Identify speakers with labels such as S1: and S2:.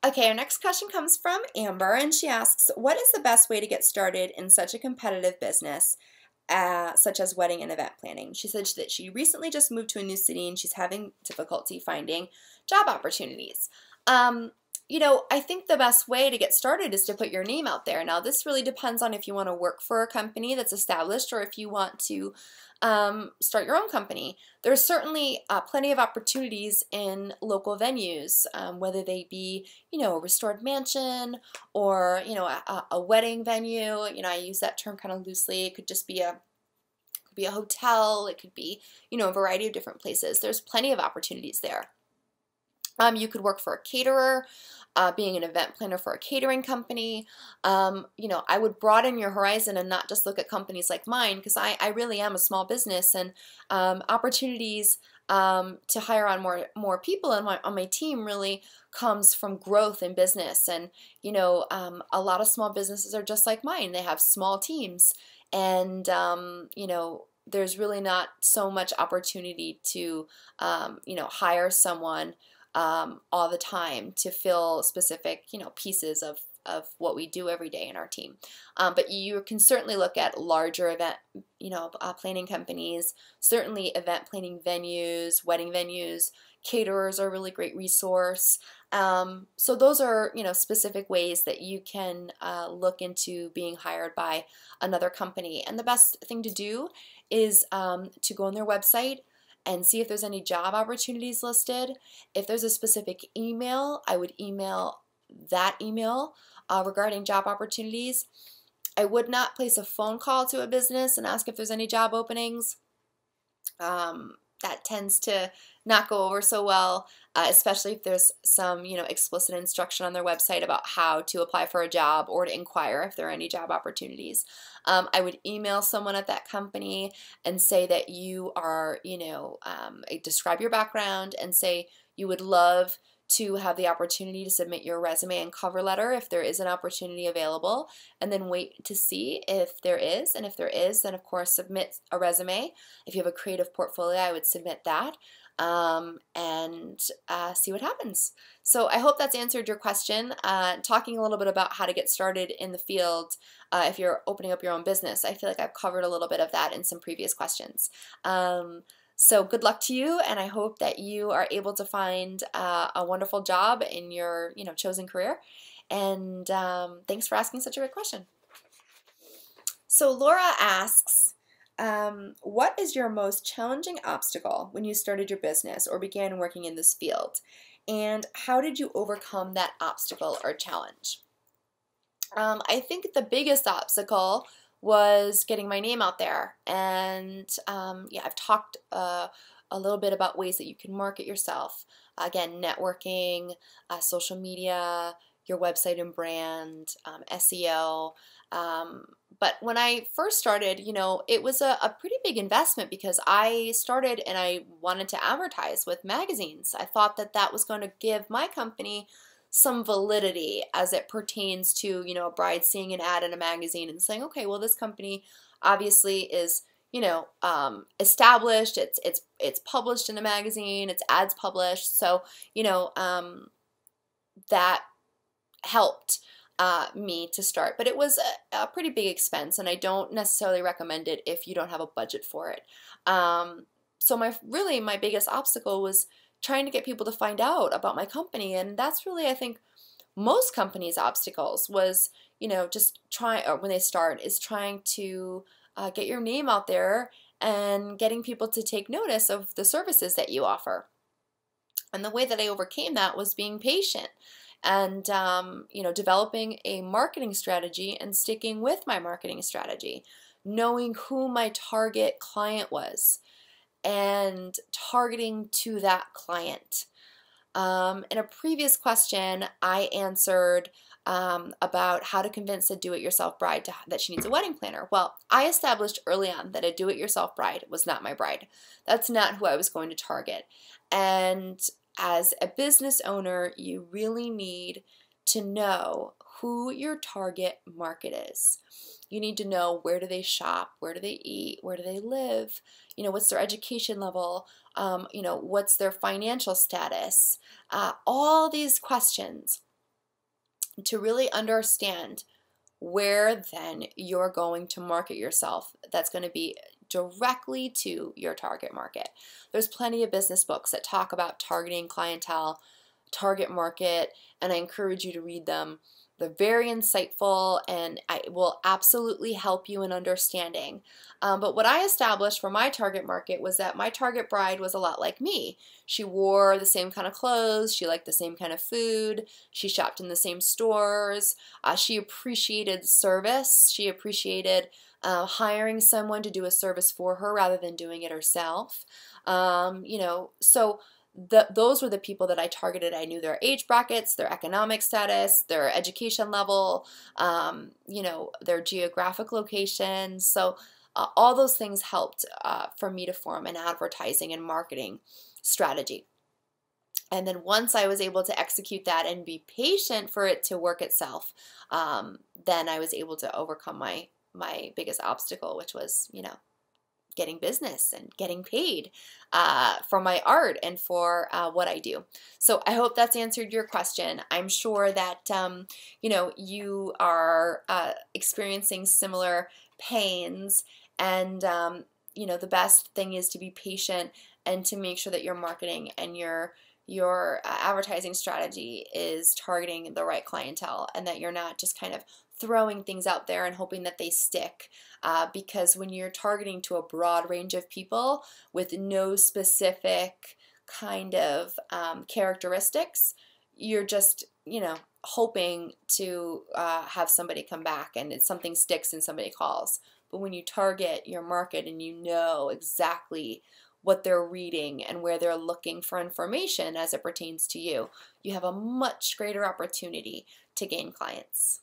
S1: Okay, our next question comes from Amber, and she asks, what is the best way to get started in such a competitive business, such as wedding and event planning? She said that she recently just moved to a new city and she's having difficulty finding job opportunities. Um, I think the best way to get started is to put your name out there. Now, this really depends on if you want to work for a company that's established or if you want to start your own company. There's certainly plenty of opportunities in local venues, whether they be, a restored mansion or, a wedding venue. I use that term kind of loosely. It could just be a hotel. It could be, a variety of different places. There's plenty of opportunities there. You could work for a caterer, being an event planner for a catering company. I would broaden your horizon and not just look at companies like mine, because I really am a small business, and opportunities to hire on more people on my team really comes from growth in business. And a lot of small businesses are just like mine. They have small teams, and there's really not so much opportunity to hire someone all the time to fill specific, pieces of what we do every day in our team. But you can certainly look at larger event, planning companies, certainly event planning venues, wedding venues. Caterers are a really great resource. So those are, specific ways that you can look into being hired by another company. And the best thing to do is to go on their website and see if there's any job opportunities listed. If there's a specific email, I would email that email regarding job opportunities. I would not place a phone call to a business and ask if there's any job openings. That tends to not go over so well, especially if there's some, explicit instruction on their website about how to apply for a job or to inquire if there are any job opportunities. I would email someone at that company and say that you are, describe your background and say you would love to have the opportunity to submit your resume and cover letter if there is an opportunity available, and then wait to see if there is. And if there is, then of course submit a resume. If you have a creative portfolio, I would submit that and see what happens. So I hope that's answered your question. Talking a little bit about how to get started in the field if you're opening up your own business. I feel like I've covered a little bit of that in some previous questions. So good luck to you, and I hope that you are able to find a wonderful job in your chosen career. And thanks for asking such a great question. So Laura asks, what is your most challenging obstacle when you started your business or began working in this field? And how did you overcome that obstacle or challenge? I think the biggest obstacle was getting my name out there. And I've talked a little bit about ways that you can market yourself. Again, networking, social media, your website and brand, SEO. But when I first started, it was a pretty big investment because I started and I wanted to advertise with magazines. I thought that that was going to give my company some validity as it pertains to, a bride seeing an ad in a magazine and saying, okay, well, this company obviously is, established. It's published in a magazine. It's ads published. So, that helped me to start. But it was a pretty big expense, and I don't necessarily recommend it if you don't have a budget for it. So my biggest obstacle was trying to get people to find out about my company, and that's really, I think, most companies' obstacles was, just trying, or when they start, is trying to get your name out there and getting people to take notice of the services that you offer. And the way that I overcame that was being patient and, developing a marketing strategy and sticking with my marketing strategy, knowing who my target client was and targeting to that client. In a previous question, I answered about how to convince a do-it-yourself bride that she needs a wedding planner. Well, I established early on that a do-it-yourself bride was not my bride. That's not who I was going to target. And as a business owner, you really need to know who your target market is. You need to know, where do they shop, where do they eat, where do they live, what's their education level, what's their financial status, all these questions to really understand where then you're going to market yourself that's going to be directly to your target market. There's plenty of business books that talk about targeting clientele, target market, and I encourage you to read them. They're very insightful and I will absolutely help you in understanding. But what I established for my target market was that my target bride was a lot like me. She wore the same kind of clothes, she liked the same kind of food, she shopped in the same stores, she appreciated service, she appreciated hiring someone to do a service for her rather than doing it herself. So those were the people that I targeted. I knew their age brackets, their economic status, their education level, their geographic locations. So all those things helped for me to form an advertising and marketing strategy. And then once I was able to execute that and be patient for it to work itself, then I was able to overcome my biggest obstacle, which was, getting business and getting paid for my art and for what I do. So I hope that's answered your question. I'm sure that you are experiencing similar pains, and the best thing is to be patient and to make sure that your marketing and your advertising strategy is targeting the right clientele, and that you're not just kind of throwing things out there and hoping that they stick, because when you're targeting to a broad range of people with no specific kind of characteristics, you're just hoping to have somebody come back and something sticks and somebody calls. But when you target your market and you know exactly what they're reading and where they're looking for information as it pertains to you, you have a much greater opportunity to gain clients.